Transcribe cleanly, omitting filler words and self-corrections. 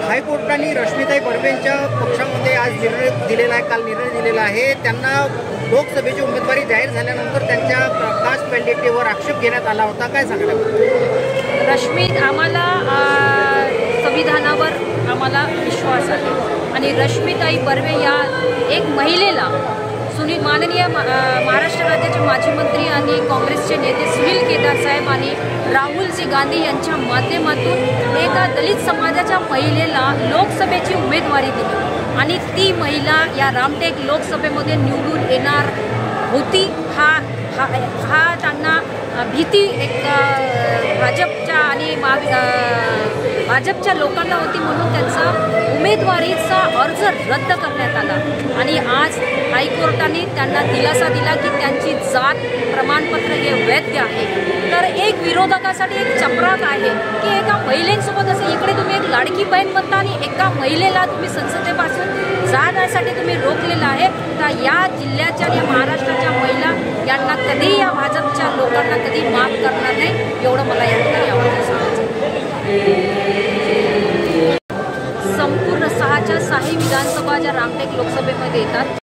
हायकोर्टाने रश्मिताई बर्वेंच्या पक्षामध्ये आज निर्णय दिलेला आहे, काल निर्णय दिलेला आहे। त्यांना लोकसभेची उमेदवारी जाहीर झाल्यानंतर त्यांच्या कास्ट व्हॅलिडिटीवर आक्षेप घेण्यात आला होता, काय सांगणार? रश्मी, आम्हाला संविधानावर आम्हाला विश्वास आहे आणि रश्मिताई बर्वे या एक महिलेला माननीय महाराष्ट्र राज्याचे माजी मंत्री आणि काँग्रेसचे नेते सुनील केदार साहेब आणि राहुलजी गांधी यांच्या माध्यमातून एका दलित समाजाच्या महिलेला लोकसभेची उमेदवारी दिली आणि ती महिला या रामटेक लोकसभेमध्ये निवडून येणार होती। हा त्यांना भीती एक भाजपच्या आणि भाजपच्या लोकांना होती, म्हणून त्यांचा उमेदवारीचा अर्ज रद्द करण्यात आला आणि आज हायकोर्टाने त्यांना दिलासा दिला की त्यांची जात प्रमाणपत्र हे वैध आहे। तर एक विरोधकासाठी एक चपराक आहे की एका महिलेसोबत असं इकडे तुम्ही एक लाडकी बहीण म्हणता आणि एका महिलेला तुम्ही संसदेपासून जाण्यासाठी तुम्ही रोखलेलं आहे। तर या जिल्ह्याच्या या महाराष्ट्राच्या महिला यांना कधी या भाजपच्या लोकांना कधी माफ करणार नाही, एवढं मला या ठिकाणी आवडतं सांगायचं। संपूर्ण 6च्या 6 विधानसभा ज्या रामटेक लोकसभेमध्ये येतात